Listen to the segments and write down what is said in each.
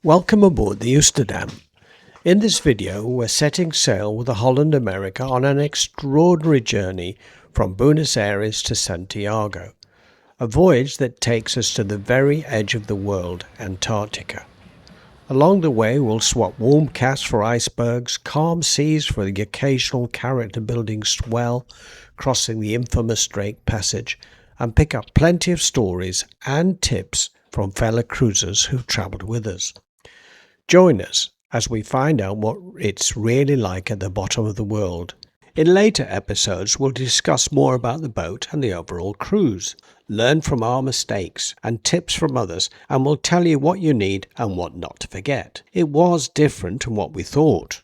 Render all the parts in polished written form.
Welcome aboard the Oosterdam. In this video we're setting sail with the Holland America on an extraordinary journey from Buenos Aires to Santiago, a voyage that takes us to the very edge of the world, Antarctica. Along the way we'll swap warm casts for icebergs, calm seas for the occasional character-building swell crossing the infamous Drake Passage, and pick up plenty of stories and tips from fellow cruisers who've travelled with us. Join us as we find out what it's really like at the bottom of the world. In later episodes we'll discuss more about the boat and the overall cruise, learn from our mistakes and tips from others, and we'll tell you what you need and what not to forget. It was different from what we thought.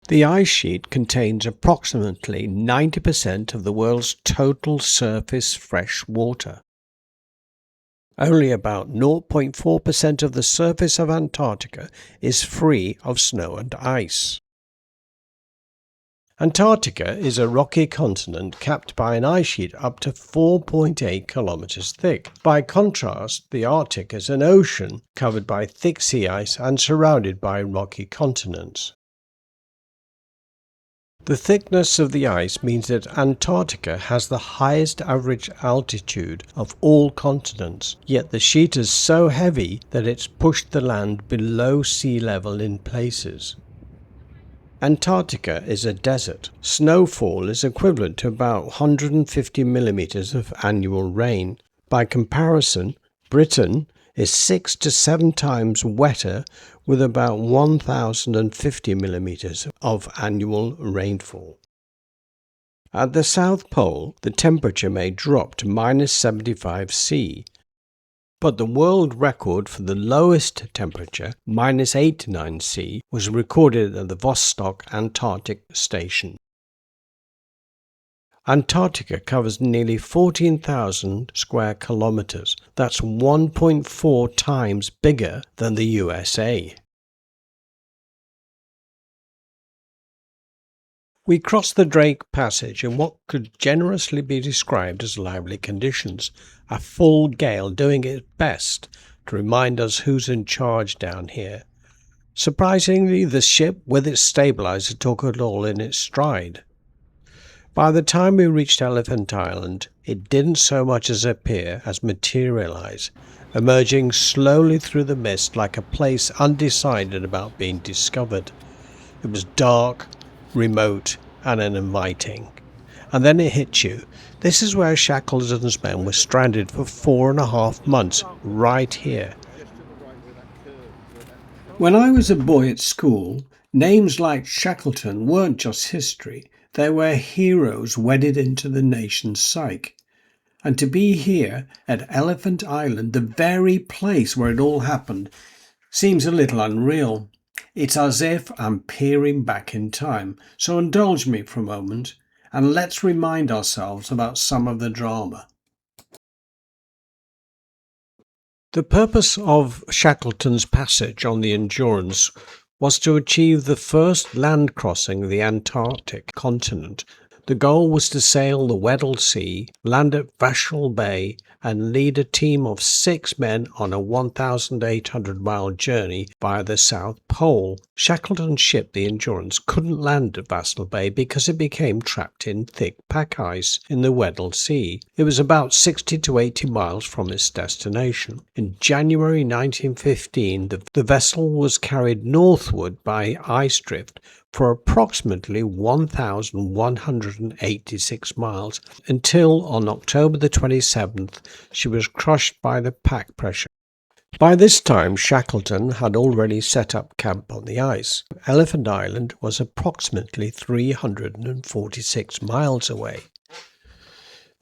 The ice sheet contains approximately 90% of the world's total surface fresh water. Only about 0.4% of the surface of Antarctica is free of snow and ice. Antarctica is a rocky continent capped by an ice sheet up to 4.8 kilometers thick. By contrast, the Arctic is an ocean covered by thick sea ice and surrounded by rocky continents. The thickness of the ice means that Antarctica has the highest average altitude of all continents, yet the sheet is so heavy that it's pushed the land below sea level in places. Antarctica is a desert. Snowfall is equivalent to about 150 millimeters of annual rain. By comparison, Britain is 6 to 7 times wetter with about 1,050 millimeters of annual rainfall. At the South Pole, the temperature may drop to -75°C, but the world record for the lowest temperature, -89°C, was recorded at the Vostok Antarctic Station. Antarctica covers nearly 14,000 square kilometers. That's 1.4 times bigger than the USA. We crossed the Drake Passage in what could generously be described as lively conditions, a full gale doing its best to remind us who's in charge down here. Surprisingly, the ship with its stabilizer took it all in its stride. By the time we reached Elephant Island, it didn't so much as appear as materialize, emerging slowly through the mist like a place undecided about being discovered. It was dark, remote, and uninviting. And then it hit you. This is where Shackleton's men were stranded for 4.5 months, right here. When I was a boy at school, names like Shackleton weren't just history. They were heroes wedded into the nation's psyche. And to be here at Elephant Island, the very place where it all happened, seems a little unreal. It's as if I'm peering back in time. So indulge me for a moment and let's remind ourselves about some of the drama. The purpose of Shackleton's passage on the Endurance was to achieve the first land crossing of the Antarctic continent. The goal was to sail the Weddell Sea, land at Vashel Bay, and lead a team of 6 men on a 1,800-mile journey via the South Pole. Shackleton's ship, the Endurance, couldn't land at Vashel Bay because it became trapped in thick pack ice in the Weddell Sea. It was about 60 to 80 miles from its destination. In January 1915, the vessel was carried northward by ice drift for approximately 1,186 miles until on October the 27th she was crushed by the pack pressure. By this time Shackleton had already set up camp on the ice. Elephant Island was approximately 346 miles away.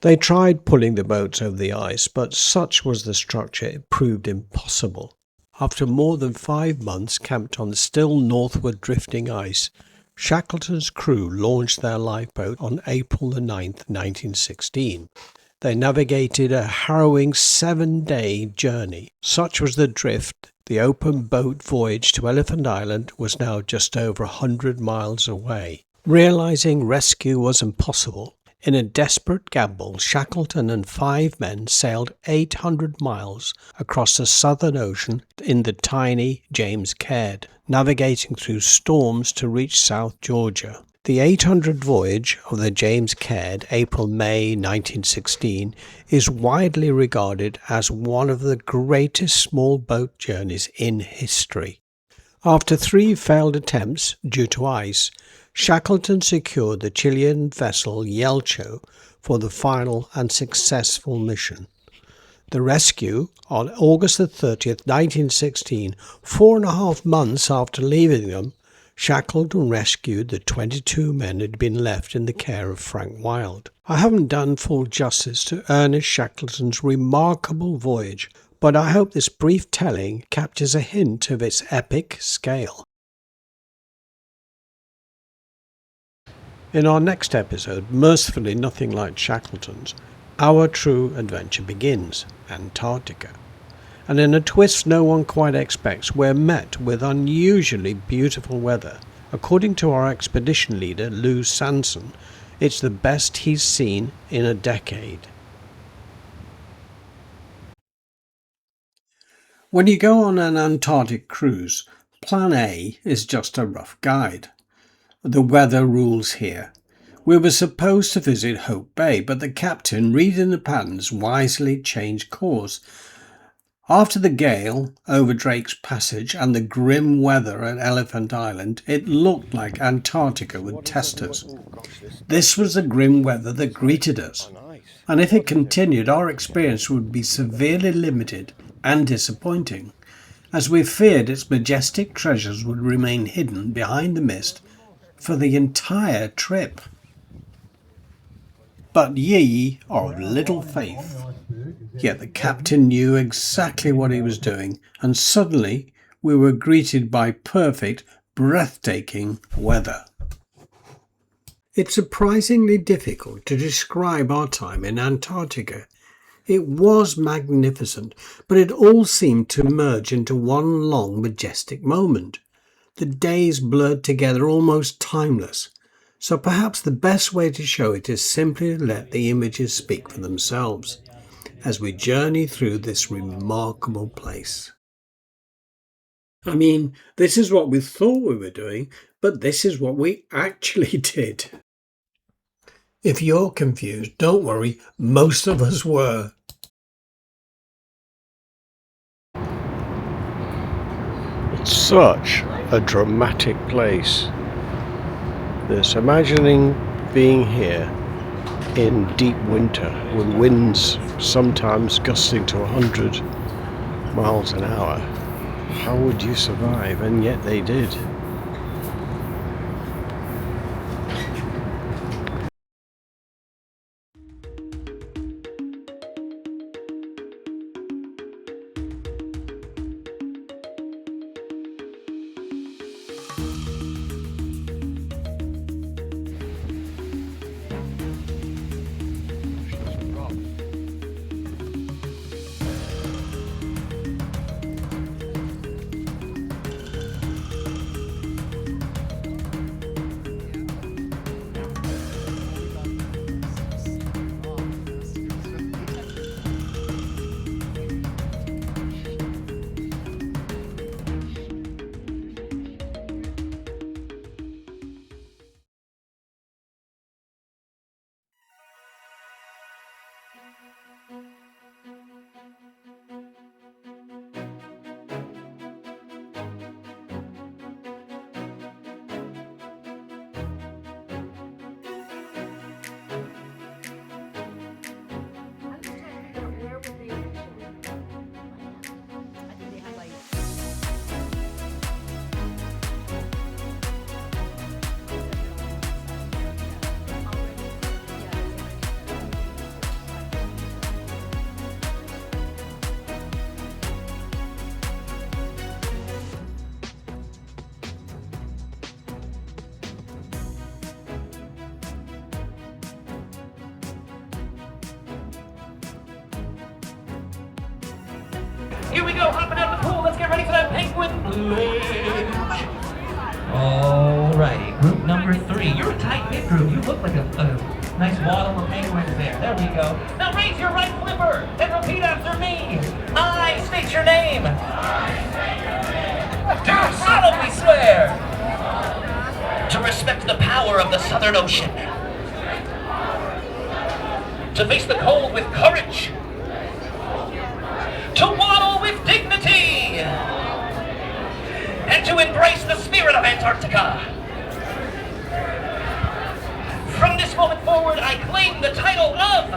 They tried pulling the boats over the ice, but such was the structure it proved impossible. After more than 5 months camped on the still northward drifting ice, Shackleton's crew launched their lifeboat on April the 9th, 1916. They navigated a harrowing 7-day journey. Such was the drift, the open boat voyage to Elephant Island was now just over 100 miles away. Realizing rescue was impossible, In a desperate gamble, Shackleton and 5 men sailed 800 miles across the Southern Ocean in the tiny James Caird, navigating through storms to reach South Georgia. The 800 voyage of the James Caird, April-May 1916, is widely regarded as one of the greatest small boat journeys in history. After 3 failed attempts due to ice, Shackleton secured the Chilean vessel Yelcho for the final and successful mission. The rescue, on August 30, 1916, 4.5 months after leaving them, Shackleton rescued the 22 men who had been left in the care of Frank Wild. I haven't done full justice to Ernest Shackleton's remarkable voyage, but I hope this brief telling captures a hint of its epic scale. In our next episode, mercifully nothing like Shackleton's, our true adventure begins, Antarctica. And in a twist no one quite expects, we're met with unusually beautiful weather. According to our expedition leader, Lou Sanson, it's the best he's seen in a decade. When you go on an Antarctic cruise, Plan A is just a rough guide. The weather rules here. We were supposed to visit Hope Bay, but the captain, reading the patterns, wisely changed course. After the gale over Drake's Passage and the grim weather at Elephant Island, it looked like Antarctica would test us. This was the grim weather that greeted us, and if it continued, our experience would be severely limited and disappointing, as we feared its majestic treasures would remain hidden behind the mist for the entire trip. But ye are of little faith. Yet the captain knew exactly what he was doing, and suddenly we were greeted by perfect, breathtaking weather. It's surprisingly difficult to describe our time in Antarctica. It was magnificent, but it all seemed to merge into one long, majestic moment. The days blurred together, almost timeless. So perhaps the best way to show it is simply to let the images speak for themselves as we journey through this remarkable place. I mean, this is what we thought we were doing, but this is what we actually did. If you're confused, don't worry, most of us were. It's such a dramatic place. This, imagining being here in deep winter with winds sometimes gusting to 100 miles an hour. How would you survive? And yet they did. Here we go, hopping out of the pool. Let's get ready for that penguin plunge. Alrighty, group number 3. You're a tight knit group. You look like a Nice waddle of penguins there. There we go. Now raise your right flipper and repeat after me. I state your name. Do solemnly swear to respect the power of the Southern Ocean, to face the cold with courage, to waddle with dignity, and to embrace the spirit of Antarctica. From this moment forward, I claim the title of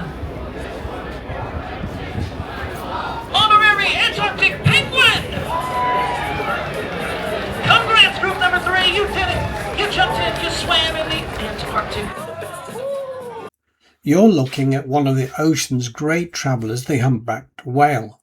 Honorary Antarctic Penguin! Congrats, group number 3, you did it! You jumped in, you swam in the Antarctic. You're looking at one of the ocean's great travellers, the humpbacked whale.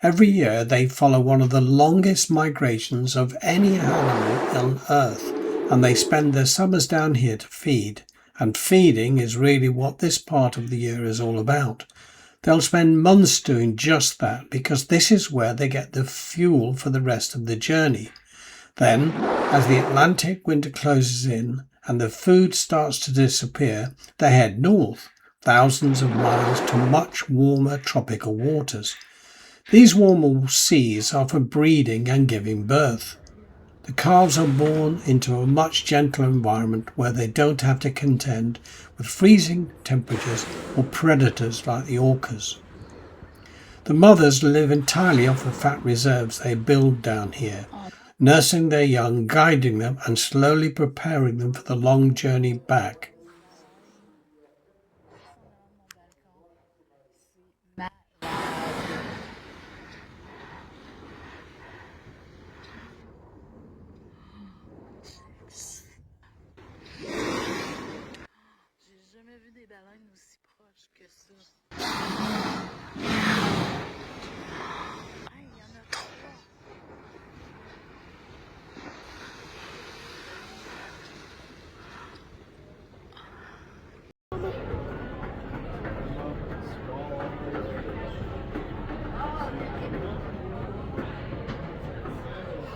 Every year they follow one of the longest migrations of any animal on Earth, and they spend their summers down here to feed. And feeding is really what this part of the year is all about. They'll spend months doing just that because this is where they get the fuel for the rest of the journey. Then, as the Atlantic winter closes in and the food starts to disappear, they head north, thousands of miles to much warmer tropical waters. These warmer seas are for breeding and giving birth. The calves are born into a much gentler environment where they don't have to contend with freezing temperatures or predators like the orcas. The mothers live entirely off the fat reserves they build down here, nursing their young, guiding them and slowly preparing them for the long journey back.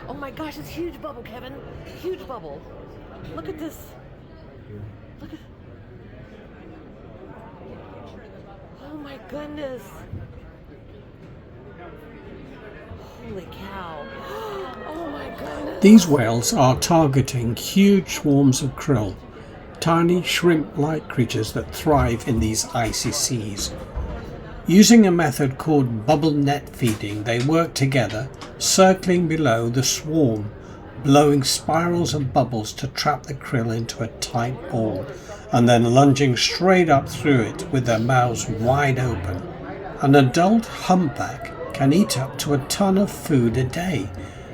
Oh my gosh, it's a huge bubble, Kevin. Huge bubble. Look at this. Look at. Oh my goodness. Holy cow. Oh my goodness. These whales are targeting huge swarms of krill, tiny shrimp-like creatures that thrive in these icy seas. Using a method called bubble net feeding, they work together, circling below the swarm, blowing spirals of bubbles to trap the krill into a tight ball, and then lunging straight up through it with their mouths wide open. An adult humpback can eat up to a ton of food a day.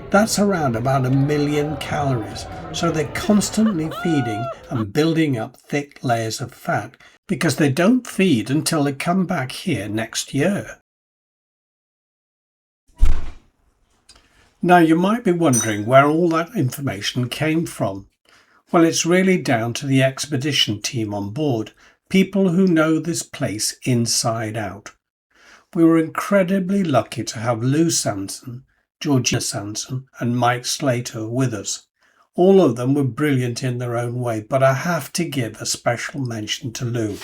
That's around about 1 million calories, so they're constantly feeding and building up thick layers of fat, because they don't feed until they come back here next year. Now you might be wondering where all that information came from. Well, it's really down to the expedition team on board, people who know this place inside out. We were incredibly lucky to have Lou Sanson, Georgina Sanson and Mike Slater with us. All of them were brilliant in their own way, but I have to give a special mention to Lou.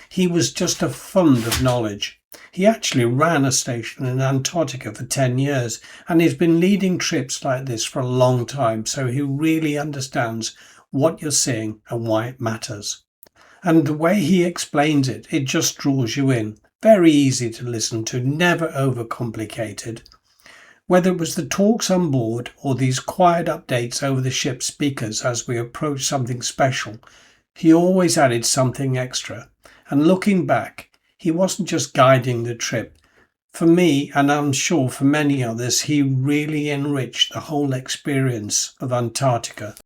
He was just a fund of knowledge. He actually ran a station in Antarctica for 10 years, and he's been leading trips like this for a long time, so he really understands what you're seeing and why it matters. And the way he explains it, it just draws you in. Very easy to listen to, never overcomplicated. Whether it was the talks on board or these quiet updates over the ship's speakers as we approached something special, he always added something extra. And looking back, he wasn't just guiding the trip. For me, and I'm sure for many others, he really enriched the whole experience of Antarctica.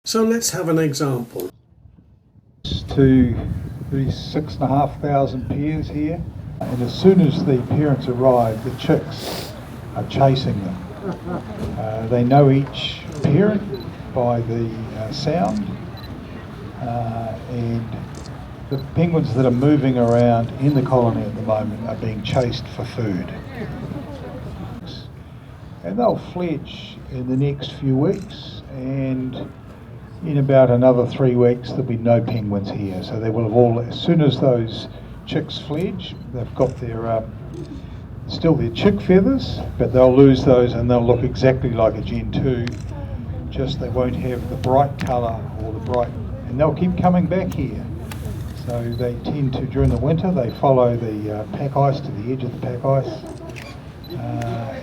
So let's have an example. To these 6,500 pairs here, and as soon as the parents arrive, the chicks are chasing them. They know each parent by the sound, and the penguins that are moving around in the colony at the moment are being chased for food. And they'll fledge in the next few weeks, and in about another 3 weeks there'll be no penguins here. So they will have all, as soon as those chicks fledge, they've got their still their chick feathers, but they'll lose those and they'll look exactly like a Gen 2, just they won't have the bright colour or the bright, and they'll keep coming back here. So they tend to, during the winter, they follow the pack ice to the edge of the pack ice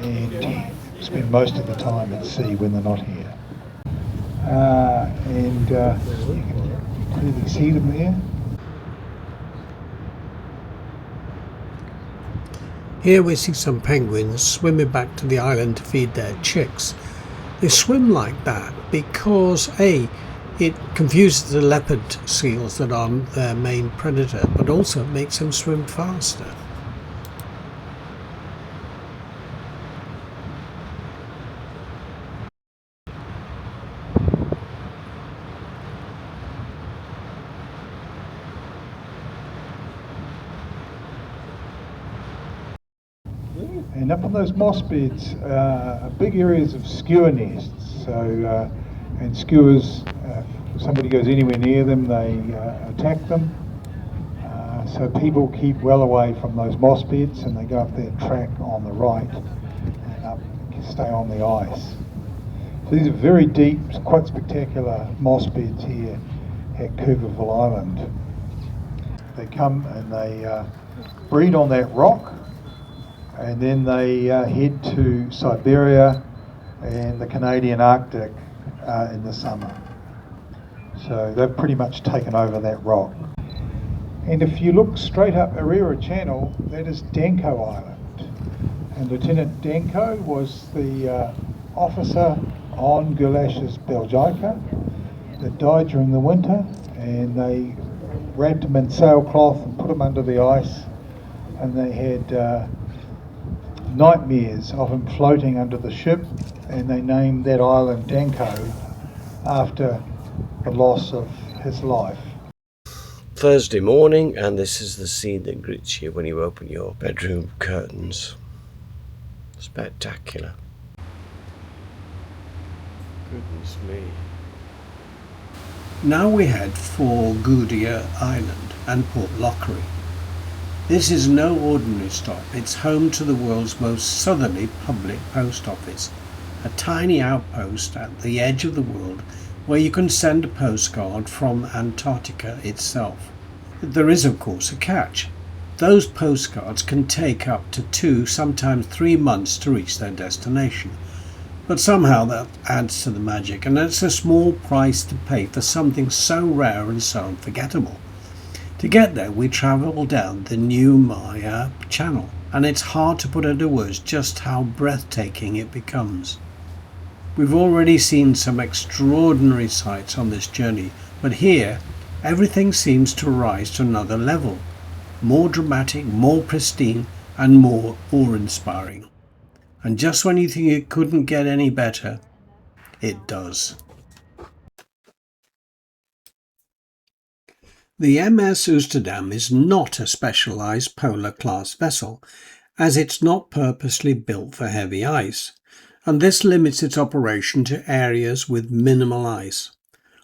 and spend most of the time at sea when they're not here. You can clearly see them there. Here we see some penguins swimming back to the island to feed their chicks. They swim like that because A, it confuses the leopard seals that are their main predator, but also it makes them swim faster. And up on those moss beds are big areas of skua nests. So, and skuas, if somebody goes anywhere near them, they attack them. So people keep well away from those moss beds, and they go up their track on the right and up, stay on the ice. So these are very deep, quite spectacular moss beds here at Curveville Island. They come and they breed on that rock, and then they head to Siberia and the Canadian Arctic in the summer. So they've pretty much taken over that rock. And if you look straight up Neumayer Channel, that is Danko Island. And Lieutenant Danko was the officer on Goulashes Belgica that died during the winter, and they wrapped him in sailcloth and put him under the ice, and they had nightmares of him floating under the ship, and they named that island Danko after the loss of his life. Thursday morning, and this is the scene that greets you when you open your bedroom curtains. Spectacular. Goodness me. Now we head for Goudier Island and Port Lockroy. This is no ordinary stop. It's home to the world's most southerly public post office, a tiny outpost at the edge of the world where you can send a postcard from Antarctica itself. There is of course a catch. Those postcards can take up to 2, sometimes 3 months to reach their destination. But somehow that adds to the magic, and it's a small price to pay for something so rare and so unforgettable. To get there we travel down the Neumayer Channel, and it's hard to put into words just how breathtaking it becomes. We've already seen some extraordinary sights on this journey, but here everything seems to rise to another level. More dramatic, more pristine, and more awe-inspiring. And just when you think it couldn't get any better, it does. The MS Oosterdam is not a specialised polar class vessel, as it's not purposely built for heavy ice, and this limits its operation to areas with minimal ice.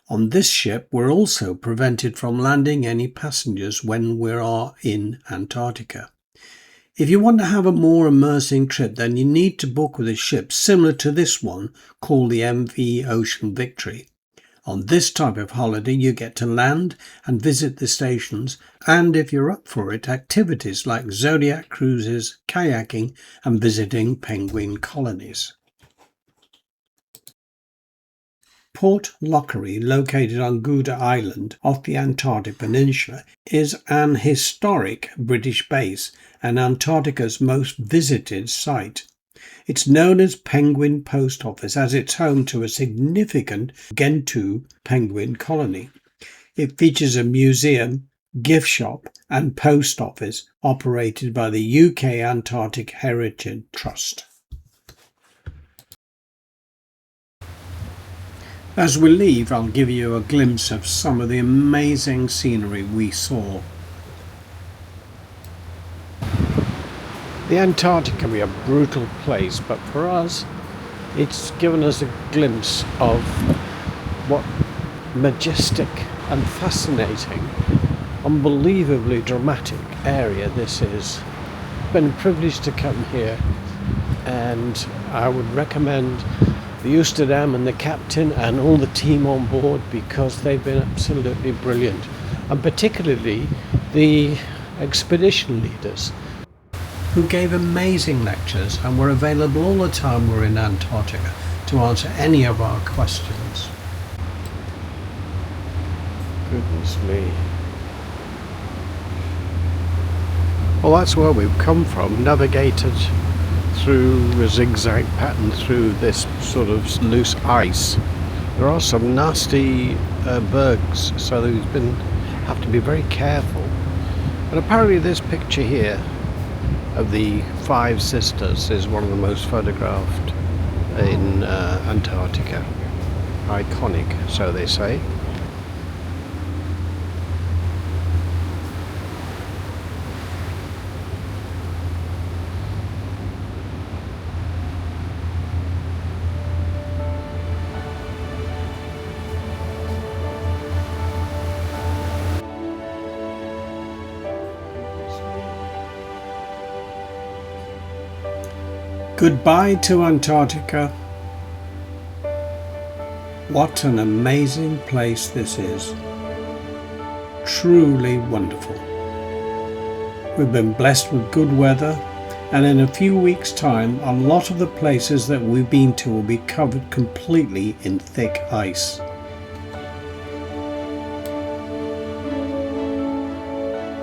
On this ship we're also prevented from landing any passengers when we are in Antarctica. If you want to have a more immersing trip, then you need to book with a ship similar to this one called the MV Ocean Victory. On this type of holiday you get to land and visit the stations, and if you're up for it, activities like zodiac cruises, kayaking and visiting penguin colonies. Port Lockery, located on Goudier Island off the Antarctic Peninsula, is an historic British base and Antarctica's most visited site. It's known as Penguin Post Office as it's home to a significant Gentoo penguin colony. It features a museum, gift shop and post office operated by the UK Antarctic Heritage Trust. As we leave, I'll give you a glimpse of some of the amazing scenery we saw. The Antarctic can be a brutal place, but for us, it's given us a glimpse of what majestic and fascinating, unbelievably dramatic area this is. It's been a privilege to come here, and I would recommend the Oosterdam and the captain and all the team on board, because they've been absolutely brilliant, and particularly the expedition leaders, who gave amazing lectures and were available all the time we're in Antarctica to answer any of our questions. Goodness me. Well, that's where we've come from, navigated through a zigzag pattern through this sort of loose ice. There are some nasty bergs, so have to be very careful. And apparently this picture here of the Five Sisters is one of the most photographed in Antarctica. Iconic, so they say. Goodbye to Antarctica. What an amazing place this is. Truly wonderful. We've been blessed with good weather, and in a few weeks' time a lot of the places that we've been to will be covered completely in thick ice.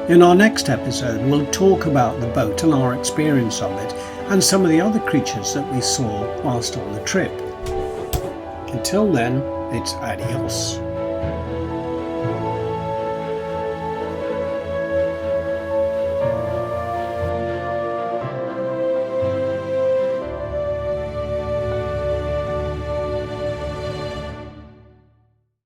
In our next episode, we'll talk about the boat and our experience of it, and some of the other creatures that we saw whilst on the trip. Until then, it's adios.